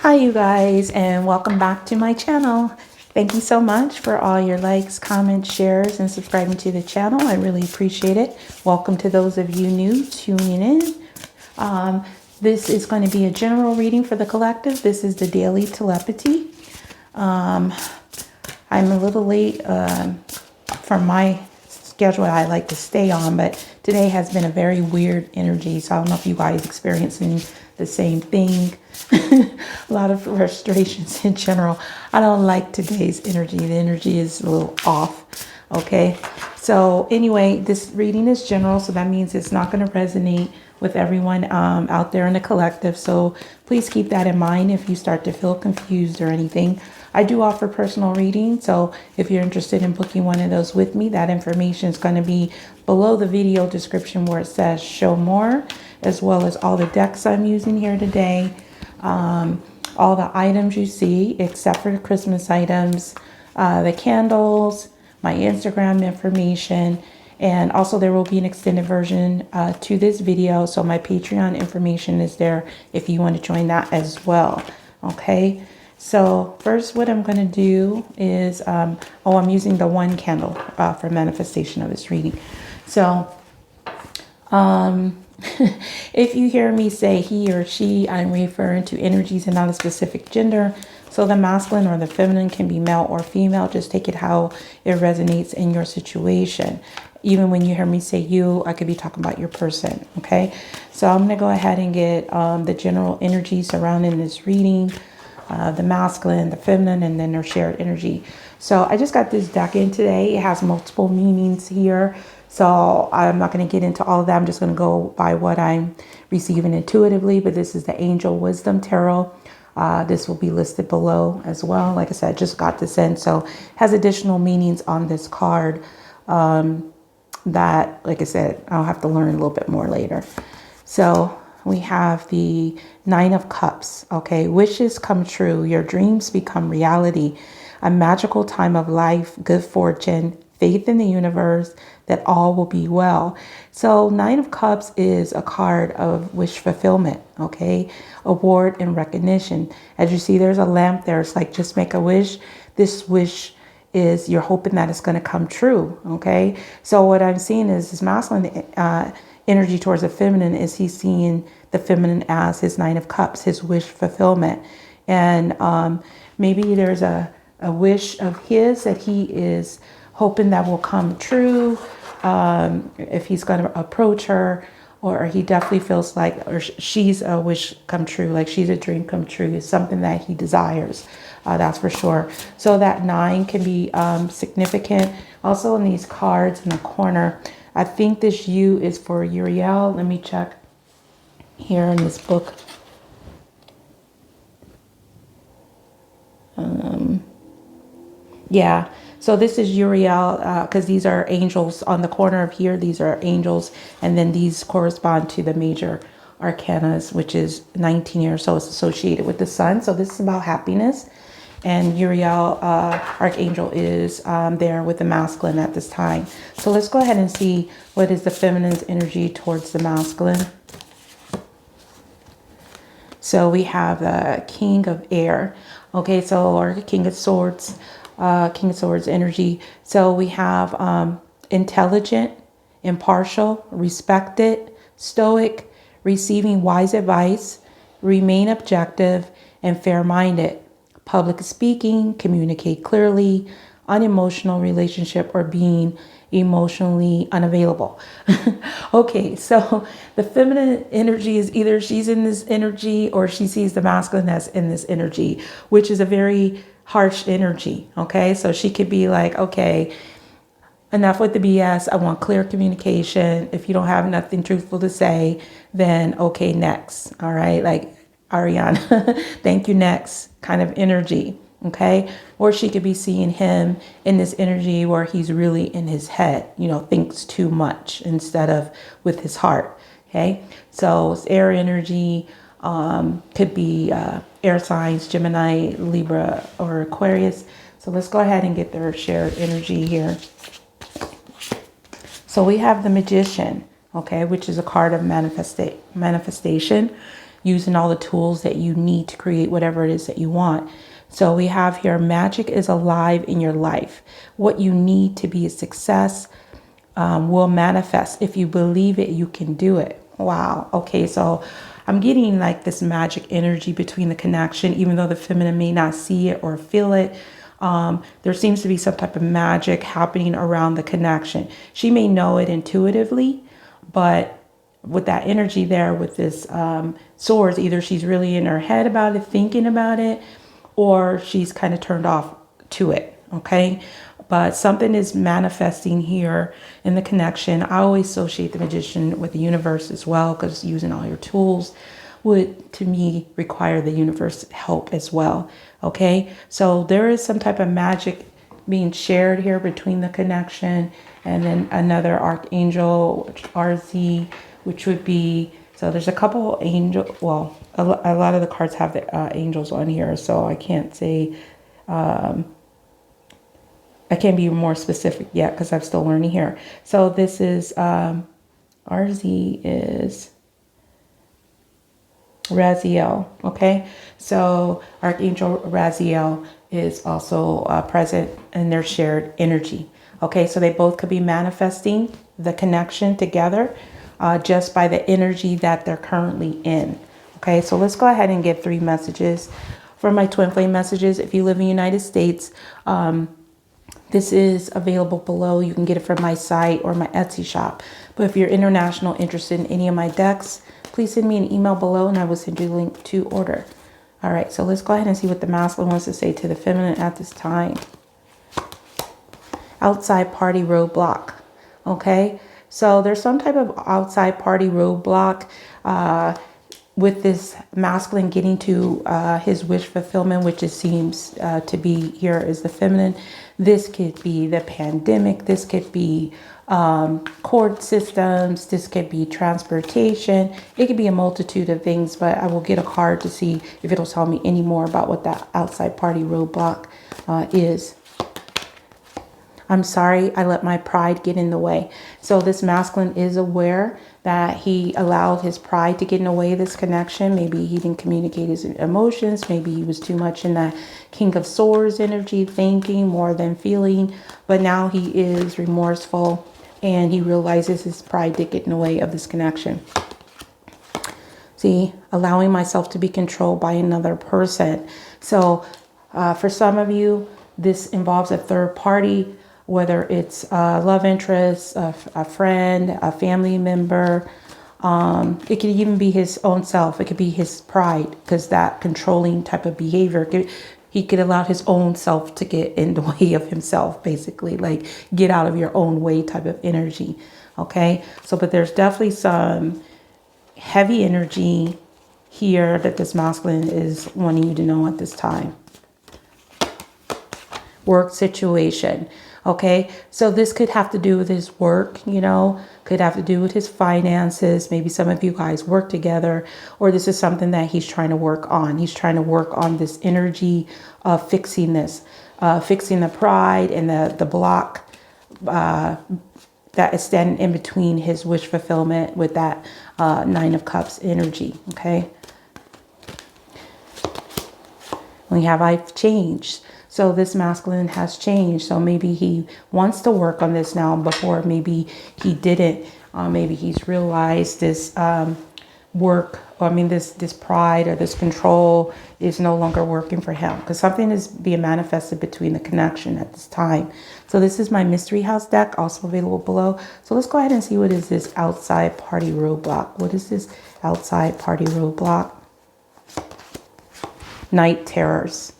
Hi you guys, and welcome back to my channel. Thank you so much for all your likes, comments, shares, and subscribing to the channel. I really appreciate it. Welcome to those of you new tuning in. This is going to be a general reading for the collective. This is the daily telepathy. I'm a little late from my schedule I like to stay on, but today has been a very weird energy, so I don't know if you guys experiencing the same thing. A lot of frustrations in general. I don't like today's energy. The energy is a little off. Okay, so anyway, this reading is general, so that means it's not going to resonate with everyone out there in the collective, so please keep that in mind if you start to feel confused or anything. I do offer personal reading, so if you're interested in booking one of those with me, that information is going to be below the video description where it says show more, as well as all the decks I'm using here today, all the items you see except for the Christmas items, the candles, my Instagram information, and also there will be an extended version to this video, so my Patreon information is there if you want to join that as well. Okay, so first what I'm going to do is I'm using the one candle for manifestation of this reading. So if you hear me say he or she, I'm referring to energies and not a specific gender. So the masculine or the feminine can be male or female. Just take it how it resonates in your situation. Even when you hear me say you, I could be talking about your person. Okay, so I'm going to go ahead and get the general energy surrounding this reading, the masculine, the feminine, and then their shared energy. So I just got this deck in today. It has multiple meanings here, so I'm not going to get into all of that. I'm just going to go by what I'm receiving intuitively. But this is the Angel Wisdom Tarot. This will be listed below as well. Like I said, I just got this in, so it has additional meanings on this card that, like I said, I'll have to learn a little bit more later. So we have the Nine of Cups. Okay, wishes come true. Your dreams become reality. A magical time of life, good fortune, faith in the universe that all will be well. So Nine of Cups is a card of wish fulfillment. Okay, award and recognition. As you see, there's a lamp there. It's like just make a wish. This wish is you're hoping that it's going to come true. Okay, so what I'm seeing is this masculine energy towards the feminine is he's seeing the feminine as his Nine of Cups, his wish fulfillment. And maybe there's a wish of his that he is hoping that will come true. If he's going to approach her, or he definitely feels like, or she's a wish come true, like she's a dream come true, is something that he desires. That's for sure. So that 9 can be significant. Also in these cards in the corner, I think this U is for Uriel. Let me check here in this book. Yeah, so this is Uriel, because these are angels on the corner of here. These are angels, and then these correspond to the major arcanas, which is 19 here, so it's associated with the sun. So this is about happiness, and Uriel, Archangel, is there with the masculine at this time. So let's go ahead and see what is the feminine's energy towards the masculine. So we have the King of Air. Okay, so our King of Swords. King of Swords energy. So we have intelligent, impartial, respected, stoic, receiving wise advice, remain objective, and fair-minded. Public speaking, communicate clearly, unemotional relationship, or being emotionally unavailable. Okay, so the feminine energy is either she's in this energy or she sees the masculine that's in this energy, which is a very harsh energy. Okay, so she could be like, okay, enough with the BS. I want clear communication. If you don't have nothing truthful to say, then okay, next. All right, like Ariana, thank you, next kind of energy. Okay, or she could be seeing him in this energy where he's really in his head, you know, thinks too much instead of with his heart. Okay, so it's air energy. Could be air signs, Gemini, Libra, or Aquarius. So let's go ahead and get their shared energy here. So we have the Magician. okay, which is a card of manifestation, using all the tools that you need to create whatever it is that you want. So we have here, magic is alive in your life. What you need to be a success will manifest. If you believe it, you can do it. Wow. Okay, so I'm getting like this magic energy between the connection, even though the feminine may not see it or feel it. There seems to be some type of magic happening around the connection. She may know it intuitively, but with that energy there with this swords, either she's really in her head about it, thinking about it, or she's kind of turned off to it. Okay. But something is manifesting here in the connection. I always associate the magician with the universe as well, because using all your tools would, to me, require the universe help as well. Okay, so there is some type of magic being shared here between the connection and then another archangel, RZ, which would be, so there's a couple angel, well, a lot of the cards have the angels on here, so I can't say, I can't be more specific yet because I'm still learning here. So this is, RZ is Raziel, okay? So Archangel Raziel is also present in their shared energy, okay? So they both could be manifesting the connection together just by the energy that they're currently in, okay? So let's go ahead and get 3 messages for my twin flame messages. If you live in the United States, this is available below. You can get it from my site or my Etsy shop. But if you're international, interested in any of my decks, please send me an email below and I will send you a link to order. All right, so let's go ahead and see what the masculine wants to say to the feminine at this time. Outside party roadblock. Okay, so there's some type of outside party roadblock with this masculine getting to his wish fulfillment, which it seems to be here is the feminine. This could be the pandemic. This could be court systems. This could be transportation. It could be a multitude of things, but I will get a card to see if it'll tell me any more about what that outside party roadblock is. I'm sorry, I let my pride get in the way. So this masculine is aware that he allowed his pride to get in the way of this connection. Maybe he didn't communicate his emotions. Maybe he was too much in that King of Swords energy, thinking more than feeling. But now he is remorseful and he realizes his pride did get in the way of this connection. See, allowing myself to be controlled by another person. So for some of you, this involves a third party, whether it's a love interest, a friend, a family member. It could even be his own self. It could be his pride, because that controlling type of behavior, he could allow his own self to get in the way of himself, basically, like get out of your own way type of energy. Okay, so but there's definitely some heavy energy here that this masculine is wanting you to know at this time. Work situation. Okay, so this could have to do with his work, you know, could have to do with his finances. Maybe some of you guys work together, or this is something that he's trying to work on. He's trying to work on this energy of fixing this, fixing the pride and the block that is standing in between his wish fulfillment with that 9 of Cups energy. Okay. We have I've changed. So this masculine has changed. So maybe he wants to work on this now. Before maybe he didn't. Maybe he's realized this work, or I mean this pride or this control is no longer working for him, because something is being manifested between the connection at this time. So this is my mystery house deck, also available below. So let's go ahead and see what is this outside party roadblock. What is this outside party roadblock? Night terrors.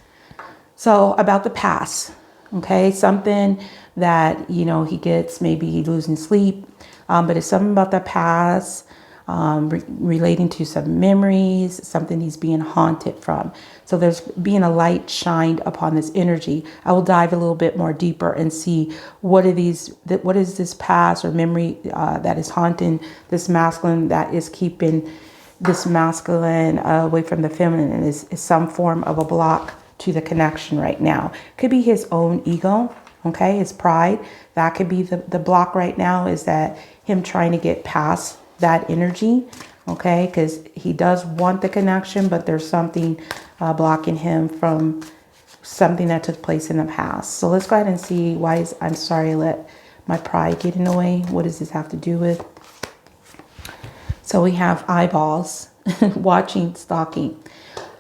So about the past, okay, something that, you know, he gets, maybe he's losing sleep, but it's something about the past, relating to some memories, something he's being haunted from. So there's being a light shined upon this energy. I will dive a little bit more deeper and see what is this past or memory that is haunting this masculine, that is keeping this masculine away from the feminine, and is some form of a block to the connection right now. Could be his own ego, Okay, it's pride. That could be the block right now, is that him trying to get past that energy. Okay, because he does want the connection, but there's something blocking him from something that took place in the past. So let's go ahead and see why is, I'm sorry, let my pride get in the way. What does this have to do with? So we have eyeballs, watching, stalking.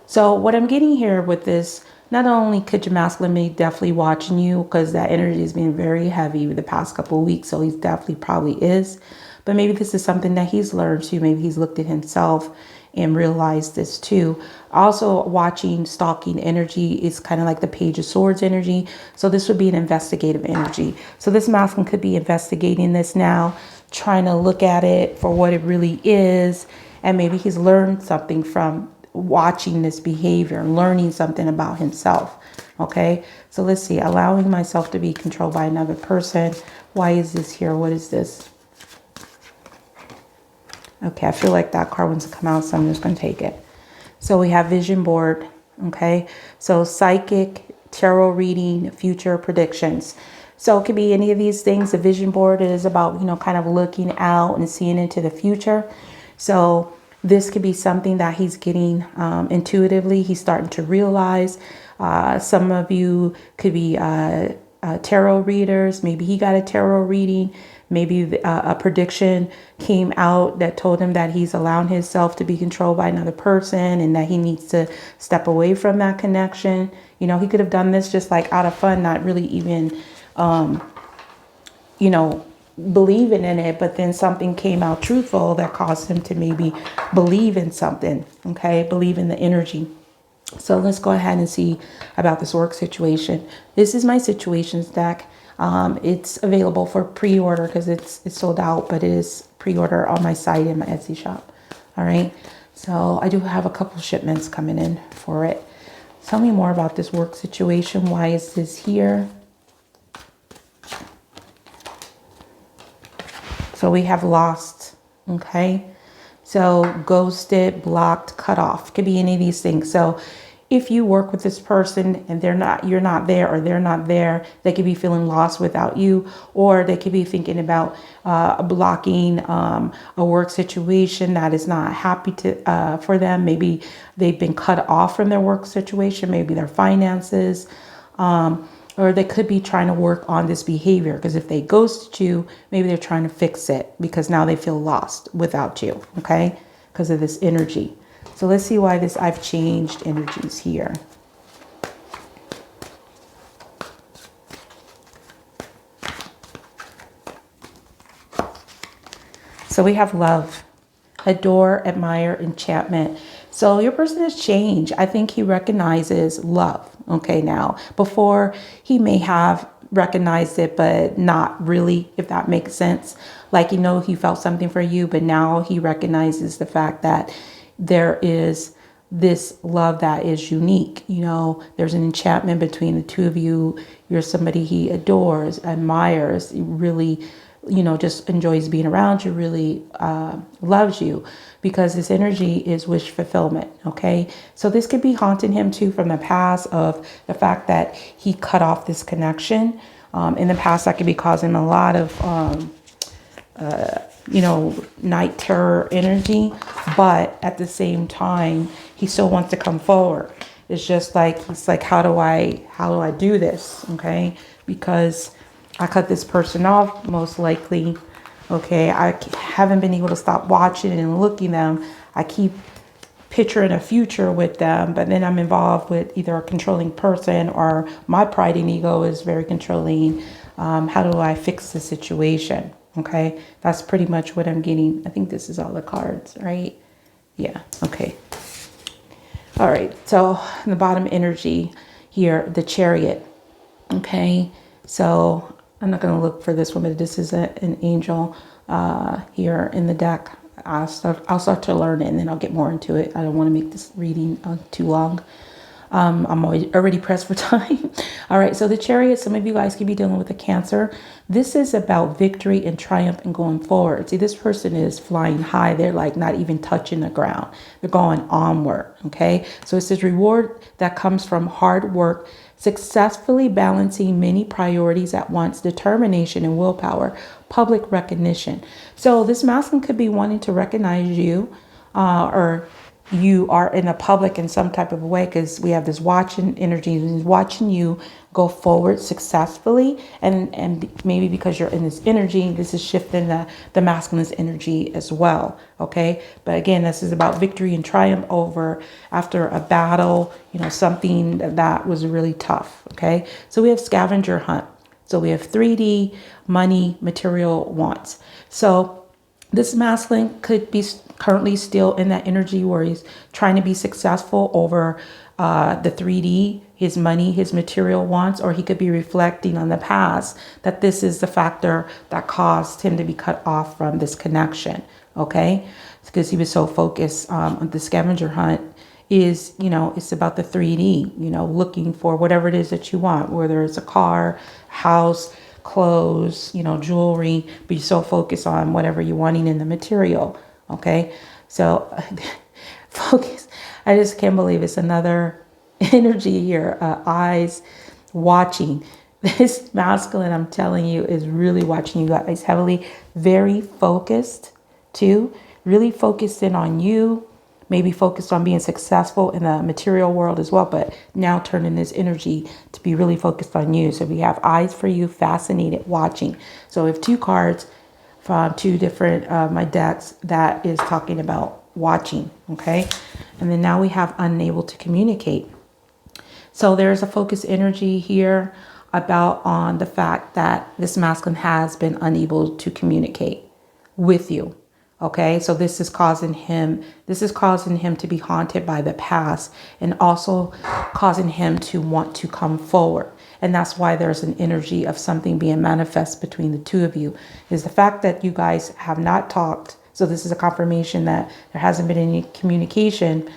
So what I'm getting here with this, not only could your masculine be definitely watching you, because that energy has been very heavy the past couple of weeks. So he's definitely probably is. But maybe this is something that he's learned too. Maybe he's looked at himself and realized this too. Also, watching, stalking energy is kind of like the Page of Swords energy. So this would be an investigative energy. So this masculine could be investigating this now, trying to look at it for what it really is. And maybe he's learned something from watching this behavior, learning something about himself. Okay, so let's see. Allowing myself to be controlled by another person. Why is this here? What is this? Okay, I feel like that card wants to come out, so I'm just going to take it. So we have vision board. Okay, so psychic, tarot reading, future predictions. So it could be any of these things. The vision board is about, you know, kind of looking out and seeing into the future. So this could be something that he's getting intuitively. He's starting to realize. Some of you could be tarot readers. Maybe he got a tarot reading. Maybe a prediction came out that told him that he's allowing himself to be controlled by another person and that he needs to step away from that connection. You know, he could have done this just like out of fun, not really even, you know, believing in it. But then something came out truthful that caused him to maybe believe in something. Okay, believe in the energy. So let's go ahead and see about this work situation. This is my situations deck. It's available for pre-order because it's sold out, but it is pre-order on my site in my Etsy shop. All right. So I do have a couple shipments coming in for it. Tell me more about this work situation. Why is this here? So we have lost. Okay. So ghosted, blocked, cut off. Could be any of these things. So if you work with this person and you're not there, or they're not there, they could be feeling lost without you, or they could be thinking about blocking a work situation that is not happy for them. Maybe they've been cut off from their work situation, maybe their finances, or they could be trying to work on this behavior, because if they ghosted you, maybe they're trying to fix it because now they feel lost without you, okay, because of this energy. So let's see why this, I've changed energies here. So we have love, adore, admire, enchantment. So your person has changed. I think he recognizes love. Okay, now before he may have recognized it, but not really, if that makes sense. Like, you know, he felt something for you, but now he recognizes the fact that there is this love that is unique. You know, there's an enchantment between the two of you. You're somebody he adores, admires, really, you know, just enjoys being around you, really loves you, because this energy is wish fulfillment. Okay, so this could be haunting him too from the past, of the fact that he cut off this connection. In the past, that could be causing a lot of you know, night terror energy, but at the same time, he still wants to come forward. It's just like, he's like, how do I do this? Okay, because I cut this person off, most likely. Okay, I haven't been able to stop watching and looking at them. I keep picturing a future with them, but then I'm involved with either a controlling person, or my pride and ego is very controlling. How do I fix the situation? Okay, that's pretty much what I'm getting. I think this is all the cards, right? Yeah, okay. All right, so the bottom energy here, the Chariot. Okay, so I'm not going to look for this one, but this is an angel here in the deck. I'll start to learn it, and then I'll get more into it. I don't want to make this reading too long. I'm already pressed for time. All right, so the Chariot, some of you guys could be dealing with a Cancer. This is about victory and triumph and going forward. See, this person is flying high. They're like not even touching the ground. They're going onward, okay? So it says reward that comes from hard work, successfully balancing many priorities at once, determination and willpower, public recognition. So this masculine could be wanting to recognize you, or you are in the public in some type of way, because we have this watching energy, watching you go forward successfully, and maybe because you're in this energy, this is shifting the masculine's energy as well. Okay, but again, this is about victory and triumph over after a battle, you know, something that was really tough. Okay, so we have scavenger hunt. So we have 3D, money, material wants. So this masculine could be currently still in that energy where he's trying to be successful over the 3D, his money, his material wants, or he could be reflecting on the past that this is the factor that caused him to be cut off from this connection. Okay, because he was so focused on the scavenger hunt. Is, you know, it's about the 3D, you know, looking for whatever it is that you want, whether it's a car, house, clothes, you know, jewelry, but you're so focused on whatever you're wanting in the material. Okay, so focus. I just can't believe it's another energy here. Eyes watching. This masculine, I'm telling you, is really watching you guys heavily, very focused too, really focused in on you. Maybe focused on being successful in the material world as well, but now turning this energy to be really focused on you. So we have eyes for you, fascinated, watching. So we have two cards from two different my decks that is talking about watching. Okay, and then now we have unable to communicate. So there's a focus energy here about on the fact that this masculine has been unable to communicate with you. Okay, so this is causing him to be haunted by the past, and also causing him to want to come forward. And that's why there's an energy of something being manifest between the two of you, is the fact that you guys have not talked. So this is a confirmation that there hasn't been any communication.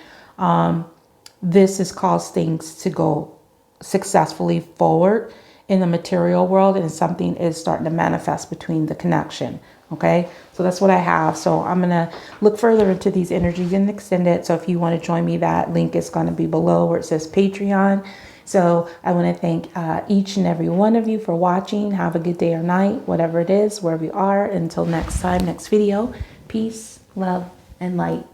This has caused things to go successfully forward in the material world, and something is starting to manifest between the connection. Okay, so that's what I have. So I'm going to look further into these energies and extend it. So if you want to join me, that link is going to be below where it says Patreon. So I want to thank each and every one of you for watching. Have a good day or night, whatever it is, wherever you are. Until next time, next video. Peace, love, and light.